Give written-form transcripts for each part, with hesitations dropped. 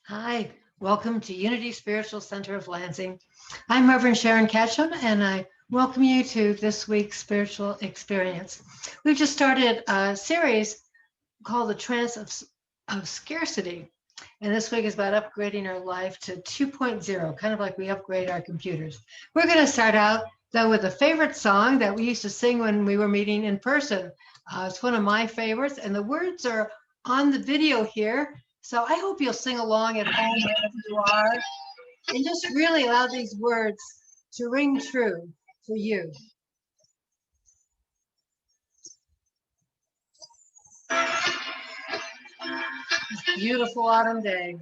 Hi, welcome to Unity Spiritual Center of Lansing. I'm Reverend Sharon Ketchum, and I welcome you to this week's spiritual experience. We've just started a series called The Trance of Scarcity, and this week is about upgrading our life to 2.0, kind of like we upgrade our computers. We're going to start out, though, with a favorite song that we used to sing when we were meeting in person. It's one of my favorites, and the words are on the video here. So I hope you'll sing along at home wherever you are and just really allow these words to ring true for you. This beautiful autumn day.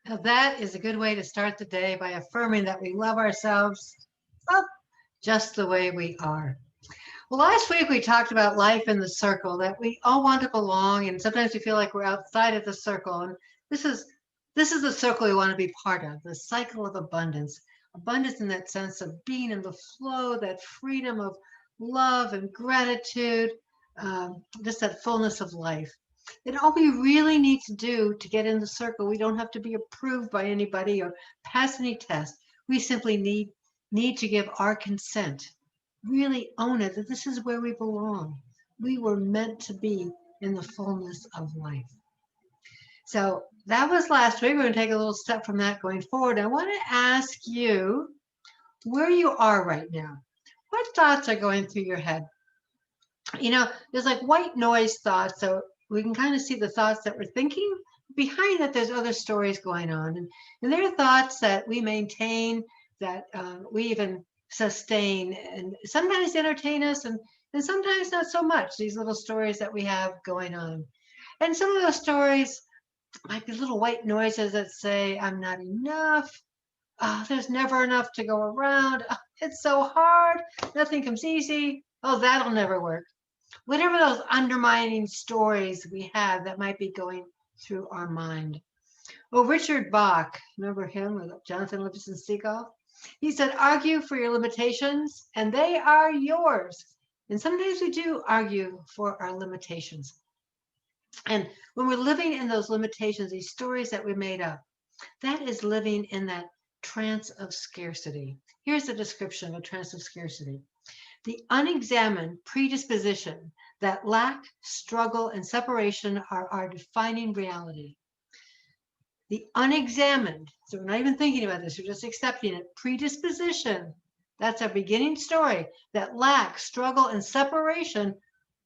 Now, that is a good way to start the day by affirming that we love ourselves well, just the way we are. Well, last week we talked about life in the circle, that we all want to belong, and sometimes we feel like we're outside of the circle. And this is this is the circle we want to be part of, the cycle of abundance. Abundance in that sense of being in the flow, that freedom of love and gratitude, just that fullness of life. And all we really need to do to get in the circle, we don't have to be approved by anybody or pass any test. We simply need to give our consent, really own it, that this is where we belong. We were meant to be in the fullness of life. So that was last week. We're going to take a little step from that going forward. I want to ask you where you are right now. What thoughts are going through your head? You know, there's like white noise thoughts. So we can kind of see the thoughts that we're thinking. Behind that, there's other stories going on. And there are thoughts that we maintain, that we even sustain, and sometimes entertain us, and sometimes not so much, these little stories that we have going on. And some of those stories might be little white noises that say, I'm not enough. Oh, there's never enough to go around. Oh, it's so hard. Nothing comes easy. Oh, that'll never work. Whatever those undermining stories we have that might be going through our mind. Well, Richard Bach, remember him with Jonathan Livingston Seagull? He said, argue for your limitations, and they are yours. And sometimes we do argue for our limitations. And when we're living in those limitations, these stories that we made up, that is living in that trance of scarcity. Here's a description of a trance of scarcity. The unexamined predisposition that lack, struggle, and separation are our defining reality. The unexamined, so we're not even thinking about this, we're just accepting it, predisposition, that's our beginning story, that lack, struggle, and separation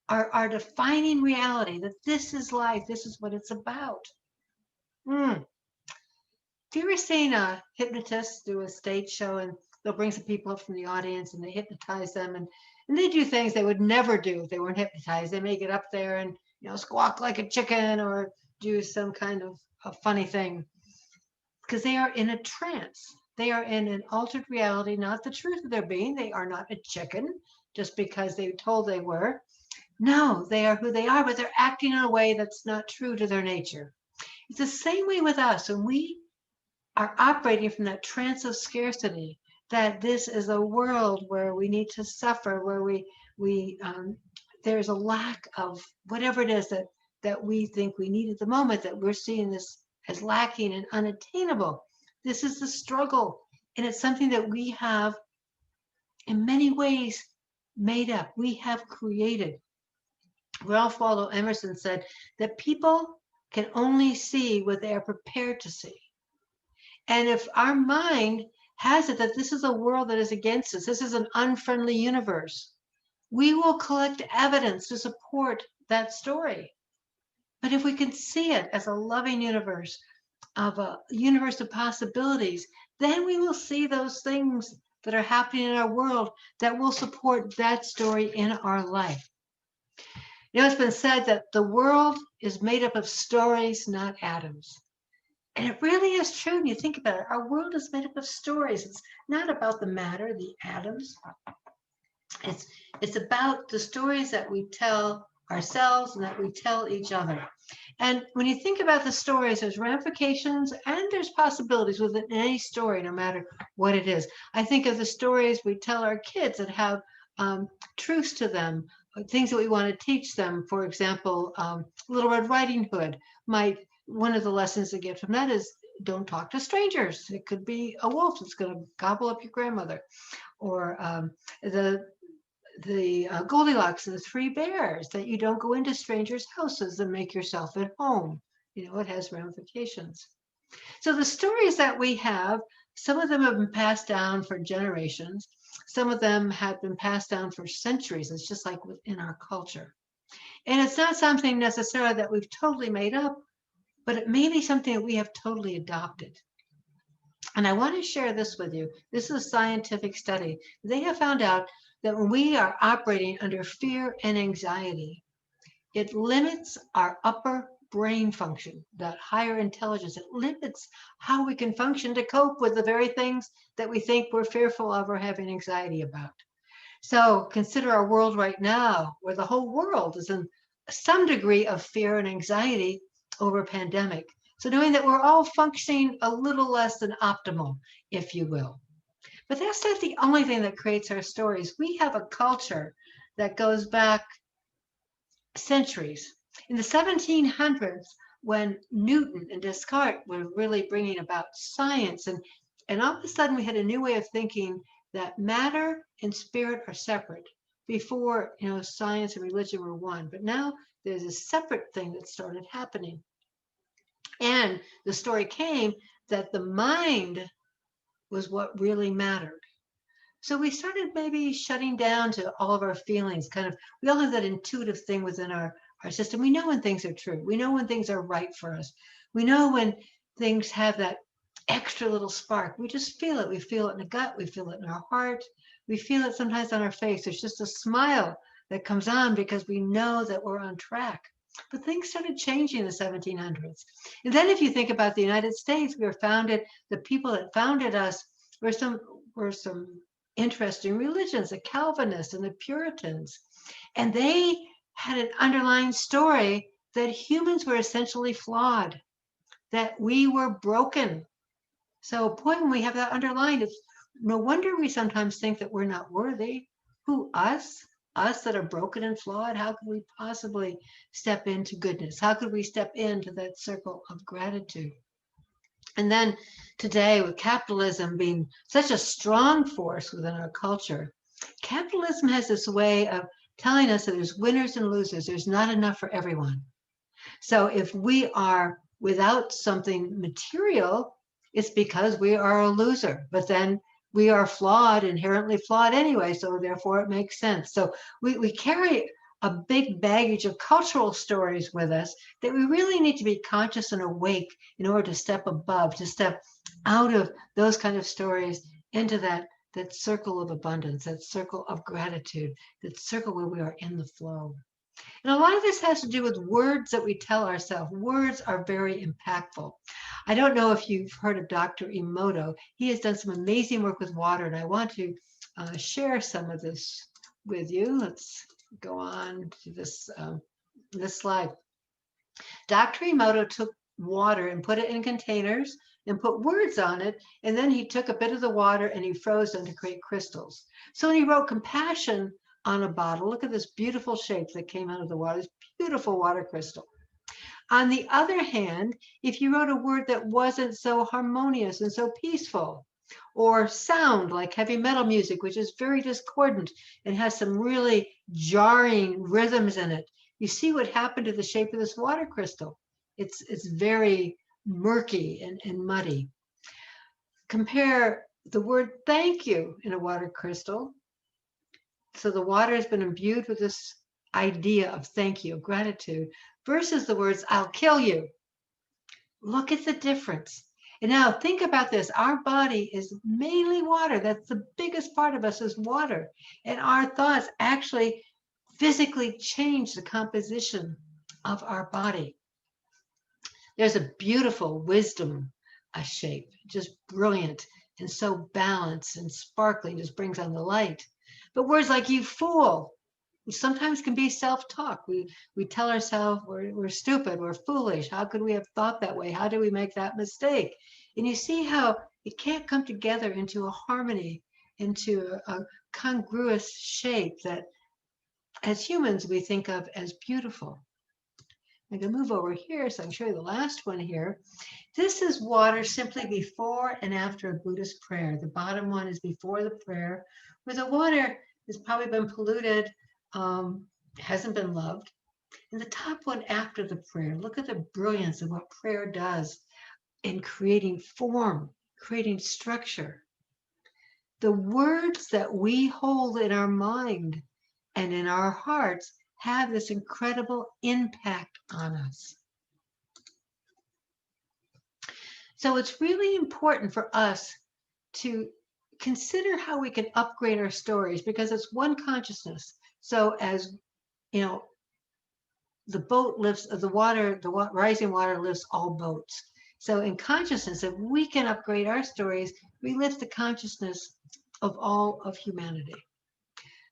are our defining reality, that this is life, this is what it's about. Have you ever seen a hypnotist do a stage show, and they'll bring some people up from the audience and they hypnotize them, and they do things they would never do if they weren't hypnotized. They may get up there and, you know, squawk like a chicken or do some kind of a funny thing, because they are in a trance. They are in an altered reality, not the truth of their being. They are not a chicken just because they were told they were. No, they are who they are, but they're acting in a way that's not true to their nature. It's the same way with us. When we are operating from that trance of scarcity, that this is a world where we need to suffer, where there's a lack of whatever it is that we think we need at the moment, that we're seeing this as lacking and unattainable. This is the struggle, and it's something that we have in many ways made up. We have created. Ralph Waldo Emerson said that people can only see what they are prepared to see. And if our mind has it that this is a world that is against us, this is an unfriendly universe, we will collect evidence to support that story. But if we can see it as a loving universe, of a universe of possibilities, then we will see those things that are happening in our world that will support that story in our life. You know, it's been said that the world is made up of stories, not atoms. And it really is true when you think about it. Our world is made up of stories. It's not about the matter, the atoms. It's about the stories that we tell ourselves and that we tell each other. And when you think about the stories, there's ramifications and there's possibilities within any story, no matter what it is. I think of the stories we tell our kids that have truths to them, things that we want to teach them. For example, Little Red Riding Hood one of the lessons they get from that is don't talk to strangers. It could be a wolf that's going to gobble up your grandmother, or the Goldilocks and the Three Bears, that you don't go into strangers' houses and make yourself at home. You know, it has ramifications. So the stories that we have, some of them have been passed down for generations. Some of them have been passed down for centuries. It's just like within our culture. And it's not something necessarily that we've totally made up, but it may be something that we have totally adopted. And I want to share this with you. This is a scientific study. They have found out that when we are operating under fear and anxiety, it limits our upper brain function, that higher intelligence. It limits how we can function to cope with the very things that we think we're fearful of or having anxiety about. So consider our world right now, where the whole world is in some degree of fear and anxiety over a pandemic. So knowing that we're all functioning a little less than optimal, if you will. But that's not the only thing that creates our stories. We have a culture that goes back centuries. In the 1700s, when Newton and Descartes were really bringing about science, and all of a sudden we had a new way of thinking that matter and spirit are separate. Before, science and religion were one, but now there's a separate thing that started happening. And the story came that the mind was what really mattered. So we started maybe shutting down to all of our feelings. Kind of, we all have that intuitive thing within our system. We know when things are true. We know when things are right for us. We know when things have that extra little spark. We just feel it. We feel it in the gut. We feel it in our heart. We feel it sometimes on our face. There's just a smile that comes on because we know that we're on track. But things started changing in the 1700s. And then if you think about the United States, the people that founded us were some interesting religions, the Calvinists and the Puritans. And they had an underlying story that humans were essentially flawed, that we were broken. So, boy, when we have that underlined, it's no wonder we sometimes think that we're not worthy. Who, us? Us that are broken and flawed? How could we possibly step into goodness? How could we step into that circle of gratitude? And then today, with capitalism being such a strong force within our culture, capitalism has this way of telling us that there's winners and losers. There's not enough for everyone. So if we are without something material, it's because we are a loser. But then we are flawed, inherently flawed anyway, so therefore it makes sense. So we carry a big baggage of cultural stories with us that we really need to be conscious and awake in order to step above, to step out of those kind of stories into that circle of abundance, that circle of gratitude, that circle where we are in the flow. And a lot of this has to do with words that we tell ourselves. Words are very impactful. I don't know if you've heard of Dr. Emoto. He has done some amazing work with water, and I want to share some of this with you. Let's go on to this slide. Dr. Emoto took water and put it in containers and put words on it, and then he took a bit of the water and he froze them to create crystals. So when he wrote compassion on a bottle, look at this beautiful shape that came out of the water, this beautiful water crystal. On the other hand, if you wrote a word that wasn't so harmonious and so peaceful, or sound like heavy metal music, which is very discordant and has some really jarring rhythms in it, you see what happened to the shape of this water crystal. It's very murky and muddy. Compare the word thank you in a water crystal. So the water has been imbued with this idea of thank you, gratitude, versus the words I'll kill you. Look at the difference. And now think about this. Our body is mainly water. That's the biggest part of us is water. And our thoughts actually physically change the composition of our body. There's a beautiful wisdom, a shape, just brilliant and so balanced and sparkling, just brings on the light. But words like you fool sometimes can be self-talk. We tell ourselves we're stupid, we're foolish. How could we have thought that way? How did we make that mistake? And you see how it can't come together into a harmony, into a congruous shape that as humans we think of as beautiful. I'm going to move over here so I can show you the last one here. This is water simply before and after a Buddhist prayer. The bottom one is before the prayer, where the water has probably been polluted, hasn't been loved. And the top one after the prayer, look at the brilliance of what prayer does in creating form, creating structure. The words that we hold in our mind and in our hearts have this incredible impact on us. So it's really important for us to consider how we can upgrade our stories because it's one consciousness. So as you know, the boat lifts the rising water lifts all boats. So in consciousness, if we can upgrade our stories, we lift the consciousness of all of humanity.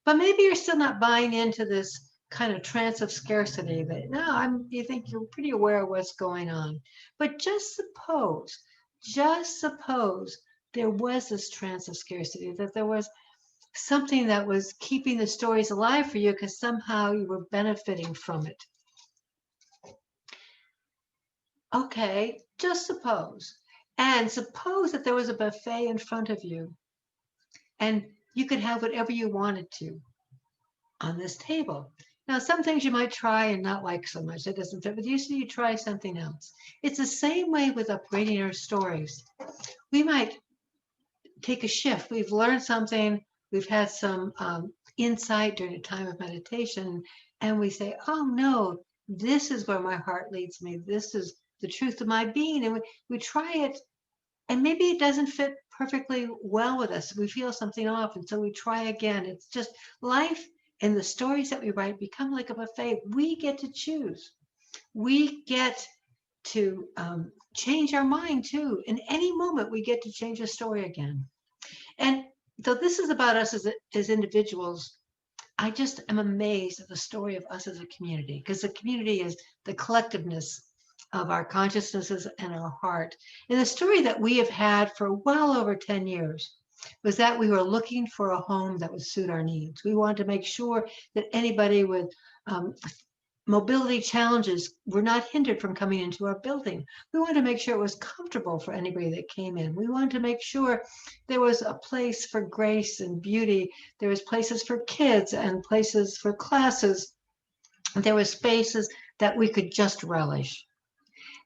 But maybe you're still not buying into this kind of trance of scarcity that no, you think you're pretty aware of what's going on. But just suppose there was this trance of scarcity, that there was something that was keeping the stories alive for you because somehow you were benefiting from it. Okay, just suppose. And suppose that there was a buffet in front of you and you could have whatever you wanted to on this table. Now, some things you might try and not like so much. That doesn't fit with you, so you try something else. It's the same way with upgrading our stories. We might take a shift. We've learned something. We've had some insight during a time of meditation, and we say, oh no, this is where my heart leads me. This is the truth of my being. And we try it, and maybe it doesn't fit perfectly well with us. We feel something off, and so we try again. It's just life, and the stories that we write become like a buffet. We get to choose. We get to change our mind too. In any moment, we get to change a story again. And though this is about us as individuals, I just am amazed at the story of us as a community, because the community is the collectiveness of our consciousnesses and our heart. And the story that we have had for well over 10 years was that we were looking for a home that would suit our needs. We wanted to make sure that anybody with mobility challenges were not hindered from coming into our building. We wanted to make sure it was comfortable for anybody that came in. We wanted to make sure there was a place for grace and beauty. There was places for kids and places for classes. There were spaces that we could just relish.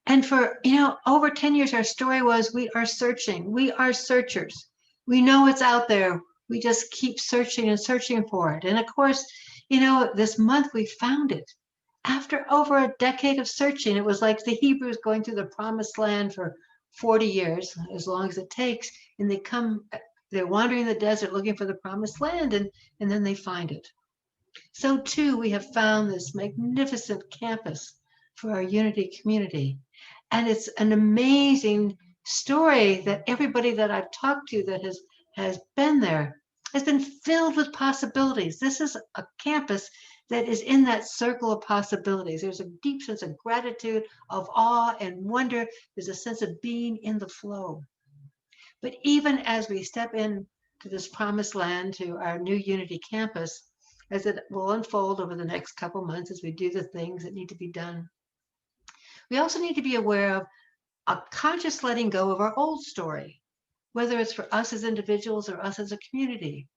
And for, over 10 years, our story was we are searching. We are searchers. We know it's out there. We just keep searching and searching for it. And of course, this month we found it. After over a decade of searching, it was like the Hebrews going through the promised land for 40 years, as long as it takes, and they're wandering the desert looking for the promised land, and then they find it. So too, we have found this magnificent campus for our Unity community. And it's an amazing story that everybody that I've talked to that has been there has been filled with possibilities. This is a campus that is in that circle of possibilities. There's a deep sense of gratitude, of awe and wonder. There's a sense of being in the flow. But even as we step into this promised land, to our new Unity campus, as it will unfold over the next couple months as we do the things that need to be done, we also need to be aware of a conscious letting go of our old story, whether it's for us as individuals or us as a community.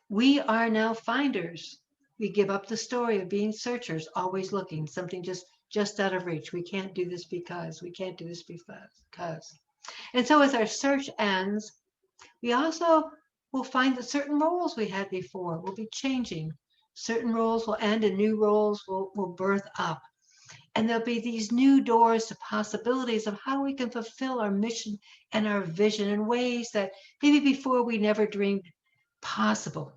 We are now finders. We give up the story of being searchers, always looking, something just out of reach. We can't do this because, we can't do this because. And so as our search ends, we also will find that certain roles we had before will be changing. Certain roles will end and new roles will birth up. And there'll be these new doors to possibilities of how we can fulfill our mission and our vision in ways that maybe before we never dreamed possible.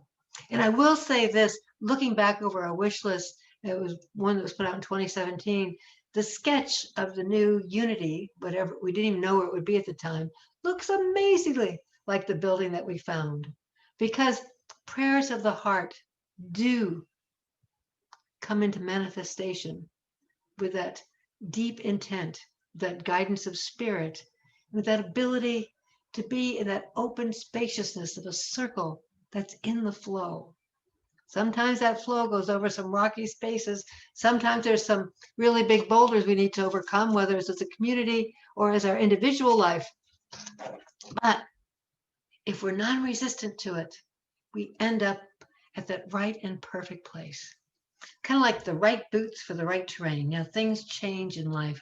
And I will say this, looking back over our wish list, it was one that was put out in 2017, the sketch of the new Unity, whatever, we didn't even know where it would be at the time, looks amazingly like the building that we found. Because prayers of the heart do come into manifestation with that deep intent, that guidance of spirit, with that ability to be in that open spaciousness of a circle that's in the flow. Sometimes that flow goes over some rocky spaces. Sometimes there's some really big boulders we need to overcome, whether it's as a community or as our individual life. But if we're non-resistant to it, we end up at that right and perfect place. Kind of like the right boots for the right terrain. Things change in life.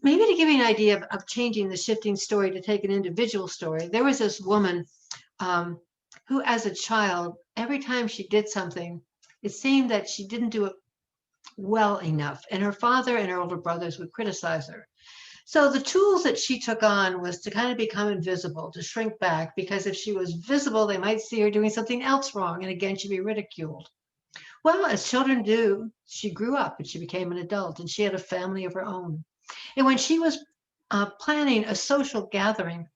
Maybe to give you an idea of changing the shifting story to take an individual story, there was this woman who, as a child, every time she did something, it seemed that she didn't do it well enough. And her father and her older brothers would criticize her. So the tools that she took on was to kind of become invisible, to shrink back, because if she was visible, they might see her doing something else wrong. And again, she'd be ridiculed. Well, as children do, she grew up and she became an adult and she had a family of her own. And when she was planning a social gathering,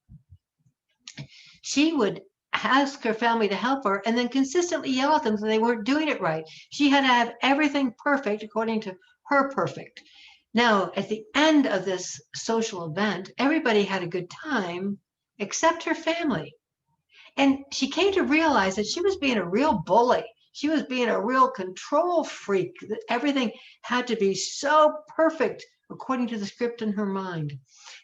she would ask her family to help her and then consistently yell at them that they weren't doing it right. She had to have everything perfect according to her perfect. Now, at the end of this social event, everybody had a good time except her family. And she came to realize that she was being a real bully. She was being a real control freak, that everything had to be so perfect according to the script in her mind.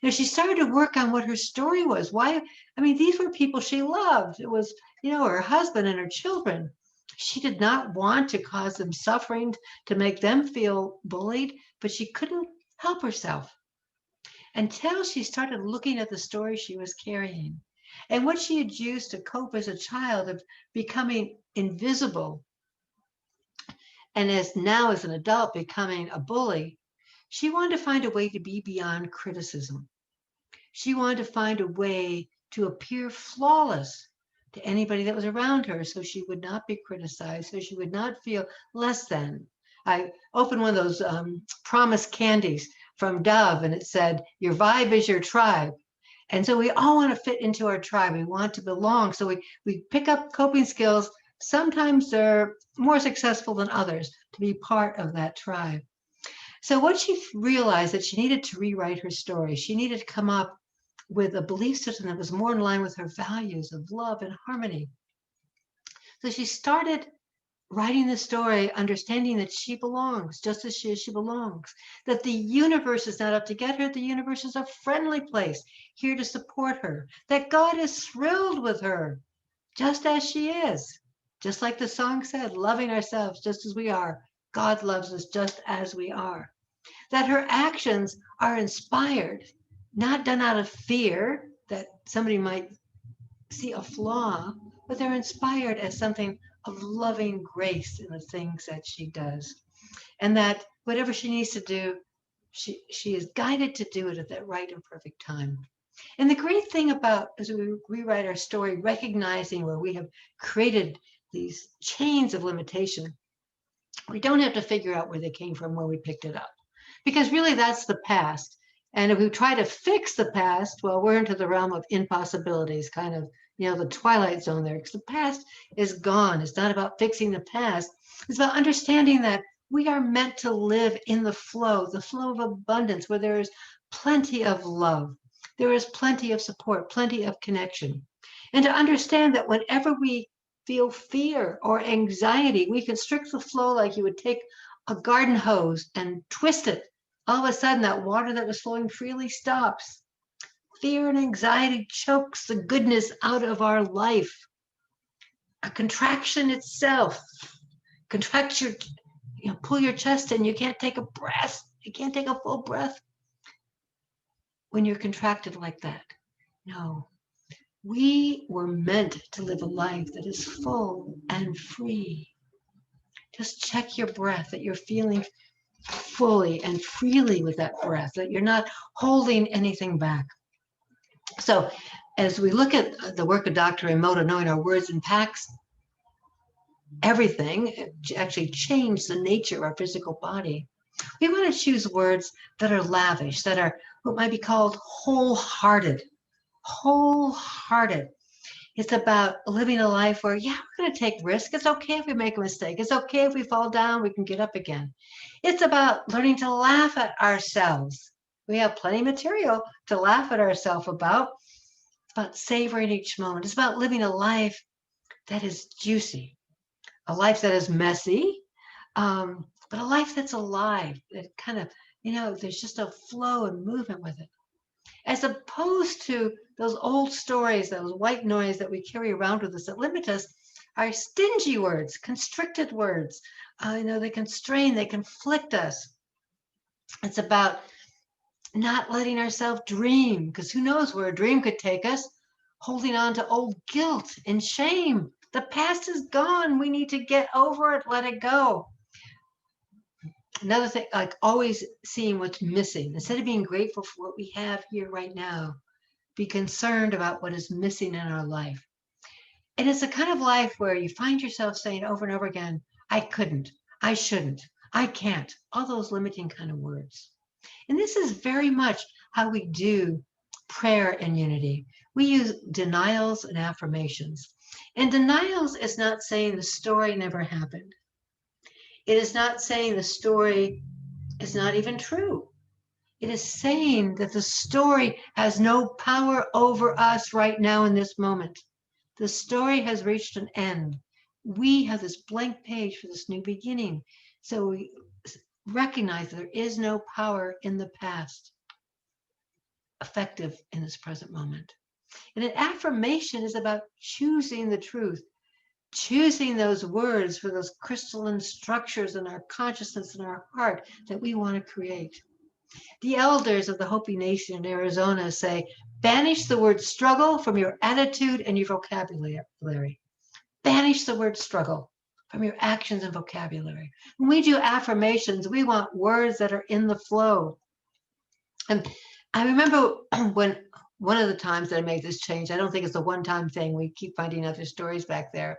She started to work on what her story was. Why? I mean, these were people she loved. It was her husband and her children. She did not want to cause them suffering, to make them feel bullied, but she couldn't help herself until she started looking at the story she was carrying and what she had used to cope as a child of becoming invisible, and as an adult becoming a bully. She wanted to find a way to be beyond criticism. She wanted to find a way to appear flawless to anybody that was around her so she would not be criticized, so she would not feel less than. I opened one of those promise candies from Dove, and it said, "Your vibe is your tribe." And so we all want to fit into our tribe. We want to belong. So we pick up coping skills. Sometimes they're more successful than others to be part of that tribe. So what she realized that she needed to rewrite her story. She needed to come up with a belief system that was more in line with her values of love and harmony. So she started writing the story, understanding that she belongs just as she belongs, that the universe is not out to get her. The universe is a friendly place here to support her, that God is thrilled with her just as she is. Just like the song said, loving ourselves just as we are. God loves us just as we are. That her actions are inspired, not done out of fear that somebody might see a flaw, but they're inspired as something of loving grace in the things that she does. And that whatever she needs to do, she is guided to do it at that right and perfect time. And the great thing about, as we rewrite our story, recognizing where we have created these chains of limitation, we don't have to figure out where they came from when we picked it up. Because really that's the past. And if we try to fix the past, well, we're into the realm of impossibilities, kind of, the twilight zone there. Because the past is gone. It's not about fixing the past. It's about understanding that we are meant to live in the flow of abundance, where there is plenty of love. There is plenty of support, plenty of connection. And to understand that whenever we feel fear or anxiety, we constrict the flow like you would take a garden hose and twist it. All of a sudden, that water that was flowing freely stops. Fear and anxiety chokes the goodness out of our life. A contraction itself contracts pull your chest in. You can't take a breath. You can't take a full breath when you're contracted like that. No, we were meant to live a life that is full and free. Just check your breath, that you're feeling fully and freely with that breath, that you're not holding anything back. So as we look at the work of Dr. Emoto, knowing our words impacts everything, actually change the nature of our physical body, we want to choose words that are lavish, that are what might be called wholehearted. Wholehearted. It's about living a life where, yeah, we're going to take risks. It's okay if we make a mistake. It's okay if we fall down, we can get up again. It's about learning to laugh at ourselves. We have plenty of material to laugh at ourselves about. It's about savoring each moment. It's about living a life that is juicy, a life that is messy, but a life that's alive, that kind of, there's just a flow and movement with it. As opposed to those old stories, those white noise that we carry around with us that limit us, are stingy words, constricted words. They constrain, they conflict us. It's about not letting ourselves dream, because who knows where a dream could take us, holding on to old guilt and shame. The past is gone. We need to get over it, let it go. Another thing, like always seeing what's missing. Instead of being grateful for what we have here right now, be concerned about what is missing in our life. And it's a kind of life where you find yourself saying over and over again, I couldn't, I shouldn't, I can't, all those limiting kind of words. And this is very much how we do prayer and unity. We use denials and affirmations. And denials is not saying the story never happened. It is not saying the story is not even true. It is saying that the story has no power over us right now in this moment. The story has reached an end. We have this blank page for this new beginning. So we recognize that there is no power in the past effective in this present moment. And an affirmation is about choosing the truth, choosing those words for those crystalline structures in our consciousness and our heart that we want to create. The elders of the Hopi Nation in Arizona say, banish the word struggle from your attitude and your vocabulary. Banish the word struggle from your actions and vocabulary. When we do affirmations, we want words that are in the flow. And I remember when one of the times that I made this change, I don't think it's a one-time thing. We keep finding other stories back there.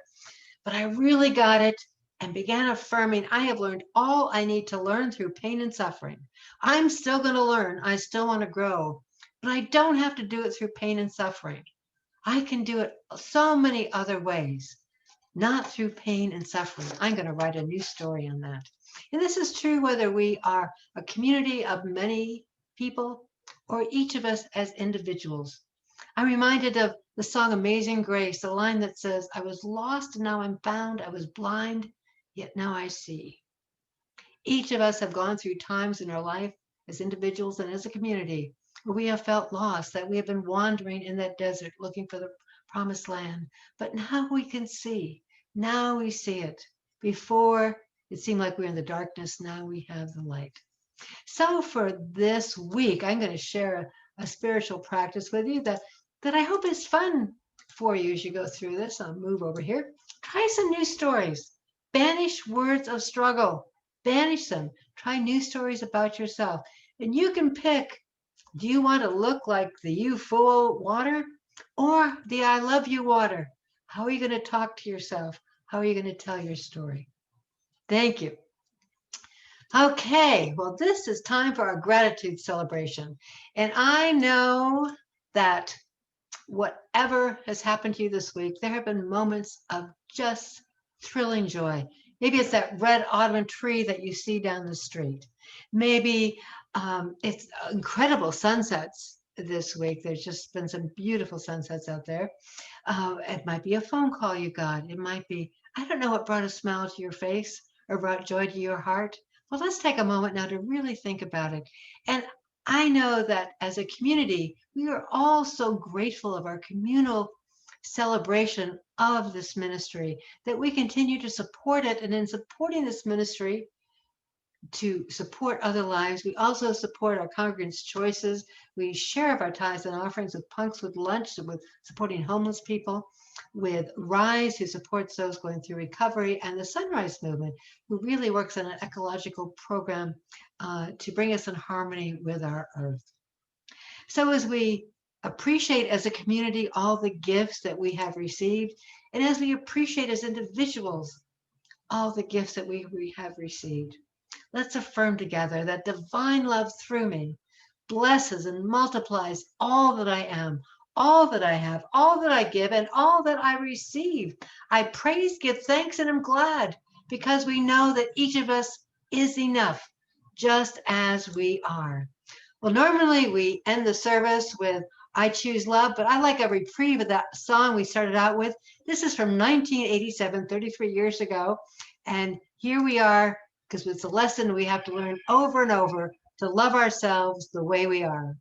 But I really got it and began affirming, I have learned all I need to learn through pain and suffering. I'm still going to learn. I still want to grow, but I don't have to do it through pain and suffering. I can do it so many other ways, not through pain and suffering. I'm going to write a new story on that. And this is true whether we are a community of many people or each of us as individuals. I'm reminded of the song Amazing Grace, the line that says, I was lost and now I'm found. I was blind, yet now I see. Each of us have gone through times in our life as individuals and as a community where we have felt lost, that we have been wandering in that desert looking for the promised land. But now we can see. Now we see it. Before it seemed like we were in the darkness, now we have the light. So for this week, I'm going to share a spiritual practice with you that I hope is fun for you as you go through this. I'll move over here. Try some new stories. Banish words of struggle. Banish them. Try new stories about yourself. And you can pick, do you want to look like the you fool water or the I love you water? How are you going to talk to yourself? How are you going to tell your story? Thank you. Okay, well, this is time for our gratitude celebration. And I know that whatever has happened to you this week, there have been moments of just thrilling joy. Maybe it's that red autumn tree that you see down the street. Maybe it's incredible sunsets this week. There's just been some beautiful sunsets out there. It might be a phone call you got. It might be, I don't know what brought a smile to your face or brought joy to your heart. Well, let's take a moment now to really think about it. And I know that as a community, we are all so grateful of our communal celebration of this ministry, that we continue to support it. And in supporting this ministry, to support other lives, we also support our congregants' choices. We share of our tithes and offerings with Punks with Lunch, with supporting homeless people, with Rise, who supports those going through recovery, and the Sunrise Movement, who really works on an ecological program to bring us in harmony with our earth. So as we appreciate as a community all the gifts that we have received, and as we appreciate as individuals all the gifts that we have received, let's affirm together that divine love through me blesses and multiplies all that I am, all that I have, all that I give, and all that I receive. I praise, give thanks, and am glad because we know that each of us is enough, just as we are. Well, normally we end the service with I Choose Love, but I like a reprieve of that song we started out with. This is from 1987, 33 years ago. And here we are, because it's a lesson we have to learn over and over to love ourselves the way we are.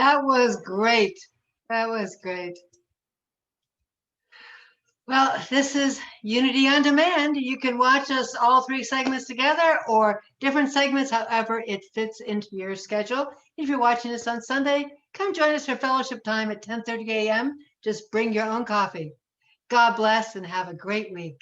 That was great. That was great. Well, this is Unity on Demand. You can watch us all three segments together or different segments, however it fits into your schedule. If you're watching this on Sunday, come join us for fellowship time at 10:30 a.m. Just bring your own coffee. God bless and have a great week.